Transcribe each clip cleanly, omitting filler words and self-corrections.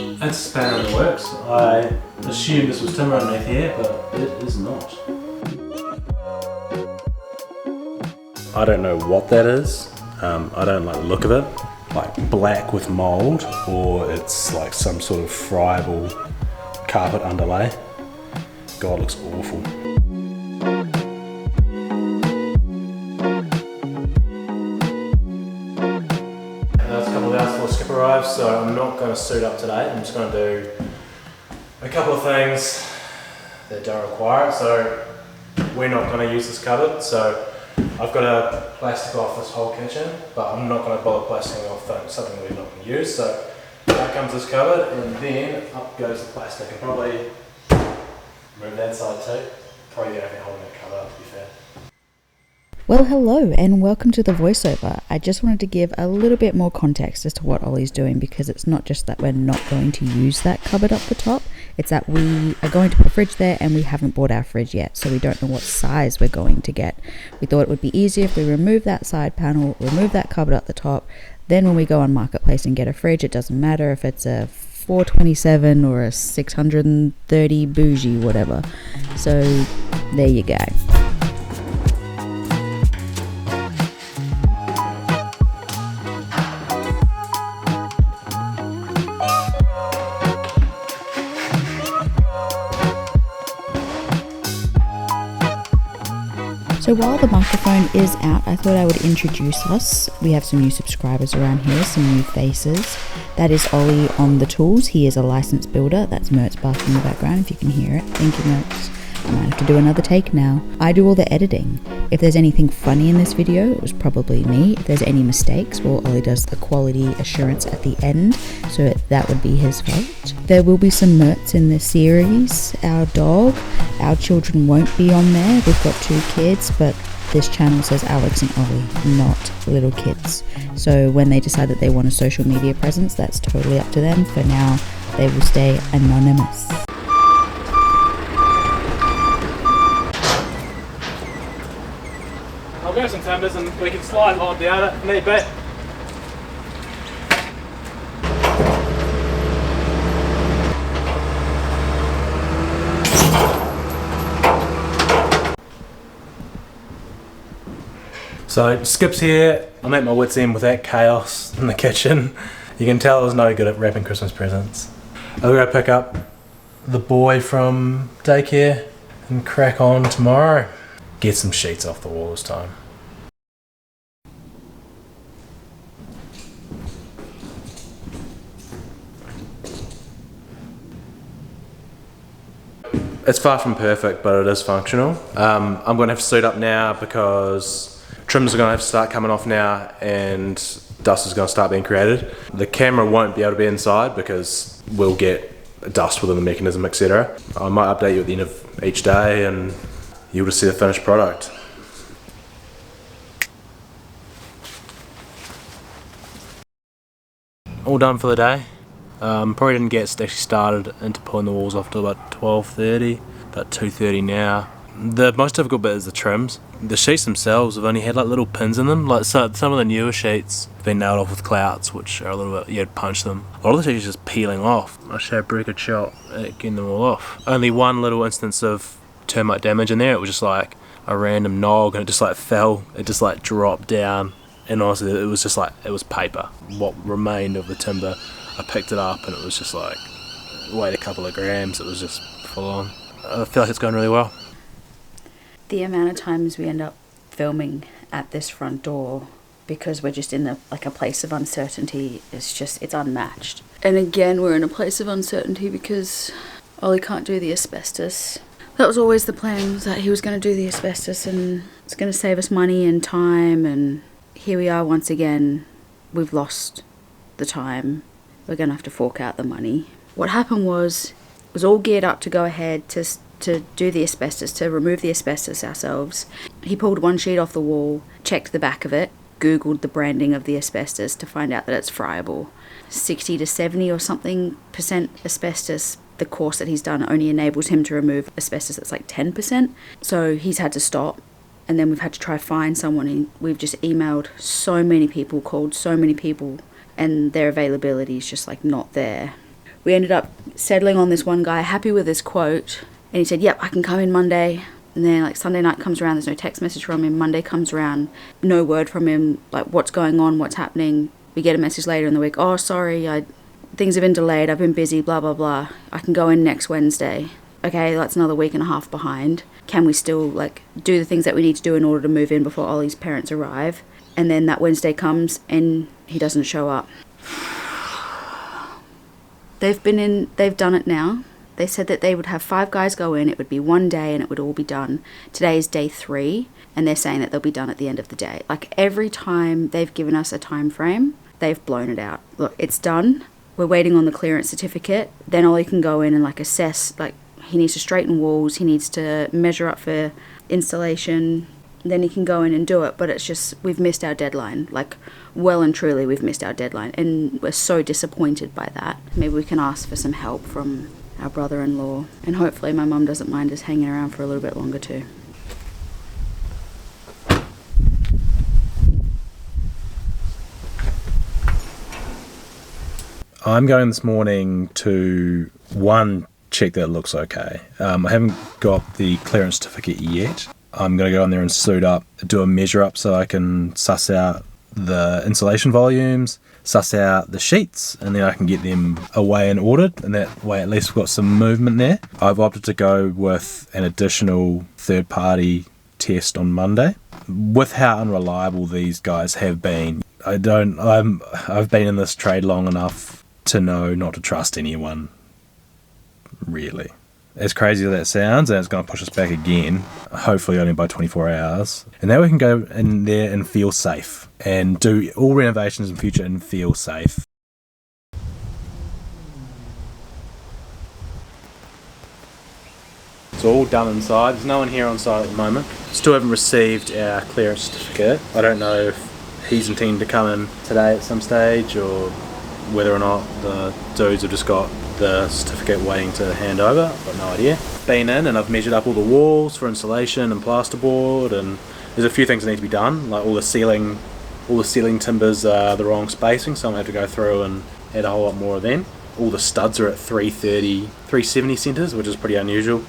It's spanner in the works. I assumed this was timber underneath here, but it is not. I don't know what that is. I don't like the look of it. Like black with mould, or it's like some sort of friable carpet underlay. God, it looks awful. It's a couple of hours before Skip arrives, so I'm not going to suit up today. I'm just going to do a couple of things that don't require it. So we're not going to use this cupboard, so I've got to plastic off this whole kitchen, but I'm not going to bother plasticing off something we're not going to use. So out comes this cupboard, and then up goes the plastic. And probably remove that side too. Probably the only thing holding that cover up, to be fair. Well, hello and welcome to the voiceover. I just wanted to give a little bit more context as to what Olly's doing, because it's not just that we're not going to use that cupboard up the top, it's that we are going to put a fridge there and we haven't bought our fridge yet, so we don't know what size we're going to get. We thought it would be easier if we remove that side panel, remove that cupboard up the top, then when we go on Marketplace and get a fridge, it doesn't matter if it's a 427 or a 630 bougie, whatever. So there you go. So while the microphone is out, I thought I would introduce us. We have some new subscribers around here, some new faces. That is Olly on the tools. He is a licensed builder. That's Mert's barking in the background if you can hear it. Thank you, Mert. I might have to do another take now. I do all the editing. If there's anything funny in this video, it was probably me. If there's any mistakes, well, Olly does the quality assurance at the end, so that would be his fault. There will be some Merts in this series. Our dog, our children won't be on there. We've got 2 kids, but this channel says Alex and Olly, not little kids. So when they decide that they want a social media presence, that's totally up to them. For now, they will stay anonymous. I'll grab some timbers and we can slide on down it if need be. So Skip's here. I'm at my wit's end with that chaos in the kitchen. You can tell I was no good at wrapping Christmas presents. I'll go pick up the boy from daycare and crack on tomorrow. Get some sheets off the wall this time. It's far from perfect, but it is functional. I'm going to have to suit up now because trims are going to have to start coming off now and dust is going to start being created. The camera won't be able to be inside because we'll get dust within the mechanism, etc. I might update you at the end of each day and you'll just see the finished product. All done for the day. Probably didn't get actually started into pulling the walls off till about 12:30, about 2:30 now. The most difficult bit is the trims. The sheets themselves have only had like little pins in them. Like some of the newer sheets have been nailed off with clouts, which are a little bit, you'd punch them. A lot of the sheets are just peeling off. I should have a pretty good shot at getting them all off. Only one little instance of termite damage in there. It was just like a random nog and it just like fell. It just like dropped down. And honestly, it was just like, it was paper. What remained of the timber, I picked it up and it was just like, weighed a couple of grams. It was just full on. I feel like it's going really well. The amount of times we end up filming at this front door because we're just in a place of uncertainty, it's unmatched. And again, we're in a place of uncertainty because Olly can't do the asbestos. That was always the plan, was that he was going to do the asbestos and it's going to save us money and time, and here we are once again, we've lost the time. We're going to have to fork out the money. What happened was, it was all geared up to go ahead to do the asbestos, to remove the asbestos ourselves. He pulled one sheet off the wall, checked the back of it, googled the branding of the asbestos to find out that it's friable. 60 to 70 or something % asbestos. The course that he's done only enables him to remove asbestos that's like 10%. So he's had to stop, and then we've had to try find someone, and we've just emailed so many people, called so many people, and their availability is just like not there. We ended up settling on this one guy, happy with his quote, and he said, yep, I can come in Monday. And then like Sunday night comes around, there's no text message from him. Monday comes around, no word from him, like what's going on, what's happening. We get a message later in the week, oh sorry, things have been delayed, I've been busy, blah blah blah. I can go in next Wednesday. Okay, that's another week and a half behind. Can we still like do the things that we need to do in order to move in before Ollie's parents arrive? And then that Wednesday comes and he doesn't show up. They've done it now. They said that they would have 5 guys go in, it would be one day and it would all be done. Today is day 3 and they're saying that they'll be done at the end of the day. Like every time they've given us a time frame, they've blown it out. Look, it's done. We're waiting on the clearance certificate. Then Ollie can go in and like assess, like he needs to straighten walls, he needs to measure up for installation, then he can go in and do it. But it's just, we've missed our deadline. Like well and truly we've missed our deadline and we're so disappointed by that. Maybe we can ask for some help from our brother-in-law, and hopefully my mum doesn't mind us hanging around for a little bit longer too. I'm going this morning to check that it looks okay. I haven't got the clearance certificate yet. I'm going to go in there and suit up, do a measure up so I can suss out the insulation volumes, suss out the sheets, and then I can get them away and ordered, and that way at least we've got some movement there. I've opted to go with an additional third-party test on Monday. With how unreliable these guys have been, I've been in this trade long enough to know not to trust anyone, really. As crazy as that sounds, and it's going to push us back again, hopefully only by 24 hours. And now we can go in there and feel safe, and do all renovations in future and feel safe. It's all done inside. There's no one here on site at the moment. Still haven't received our clearance certificate. I don't know if he's intending to come in today at some stage, or whether or not the dudes have just got the certificate waiting to hand over. I've got no idea. Been in and I've measured up all the walls for insulation and plasterboard, and there's a few things that need to be done, like all the ceiling timbers are the wrong spacing, so I'm going to have to go through and add a whole lot more of them. All the studs are at 370 centres, which is pretty unusual.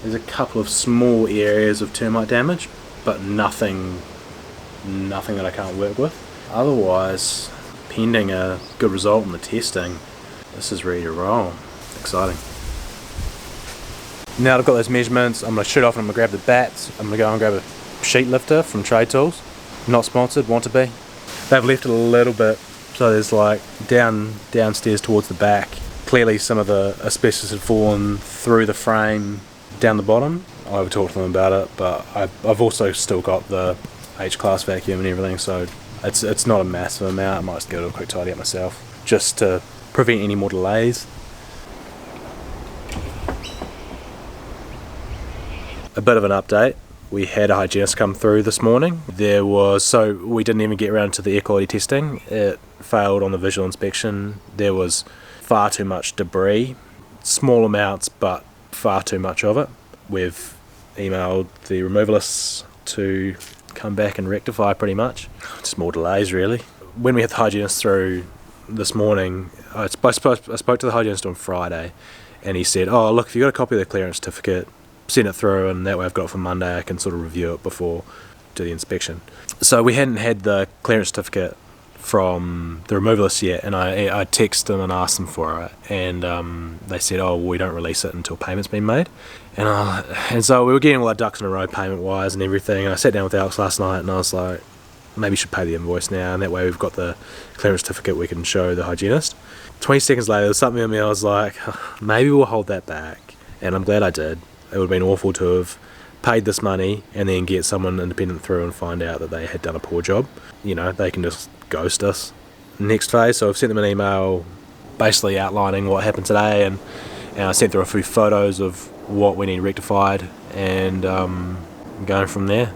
There's a couple of small areas of termite damage, but nothing that I can't work with. Otherwise, pending a good result in the testing, this is ready to roll. Exciting. Now that I've got those measurements, I'm going to shoot off and I'm going to grab the bats. I'm going to go and grab a sheet lifter from Trade Tools. Not sponsored, want to be. They've left it a little bit, so there's like downstairs towards the back. Clearly some of the asbestos had fallen through the frame down the bottom. I would talk to them about it, but I've also still got the H-class vacuum and everything, so it's not a massive amount. I might just go to a quick tidy up myself, just to prevent any more delays. A bit of an update. We had a hygienist come through this morning. So we didn't even get around to the air quality testing. It failed on the visual inspection. There was far too much debris, small amounts, but far too much of it. We've emailed the removalists to come back and rectify pretty much. Just more delays really. When we had the hygienist through this morning, I spoke to the hygienist on Friday, and he said, oh look, if you've got a copy of the clearance certificate, send it through, and that way I've got it for Monday, I can sort of review it before do the inspection. So we hadn't had the clearance certificate from the removalists yet, and I texted them and asked them for it, and they said, oh, we don't release it until payment's been made. And so we were getting all our ducks in a row payment wise and everything, and I sat down with Alex last night and I was like, maybe you should pay the invoice now, and that way we've got the clearance certificate we can show the hygienist. 20 seconds later, there was something in me, I was like, maybe we'll hold that back, and I'm glad I did. It would have been awful to have paid this money and then get someone independent through and find out that they had done a poor job. You know, they can just ghost us. Next phase, so I've sent them an email basically outlining what happened today, and I sent through a few photos of what we need rectified, and going from there.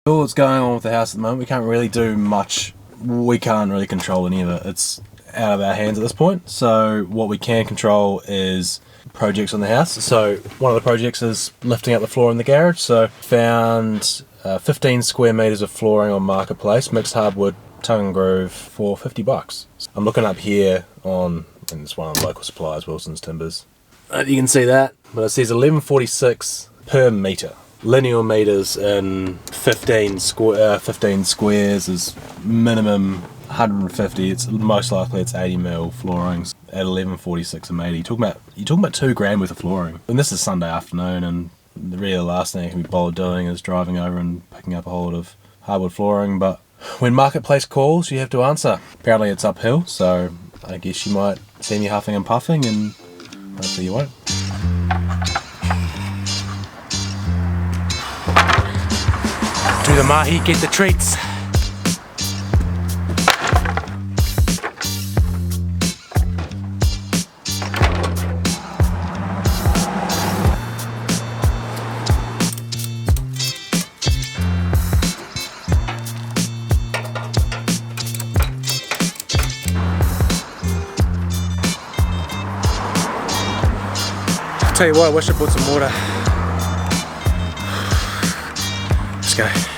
All that's going on with the house at the moment, we can't really do much. We can't really control any of it. It's out of our hands at this point. So what we can control is projects on the house. So one of the projects is lifting up the floor in the garage. So found 15 square meters of flooring on Marketplace, mixed hardwood, tongue and groove, for $50. I'm looking up here on and it's one of the local suppliers, Wilson's Timbers. You can see that, but it says 1146 per metre. Linear meters in 15 squares is minimum 150. It's most likely it's 80mm floorings at 1146 a metre. You're talking about $2,000 worth of flooring. And this is Sunday afternoon, and really the last thing I can be bothered doing is driving over and picking up a whole lot of hardwood flooring. But when Marketplace calls, you have to answer. Apparently it's uphill, so I guess you might see me huffing and puffing, and hopefully you won't. To the mahi, get the treats. Tell you what, I wish I brought some water. Let's go.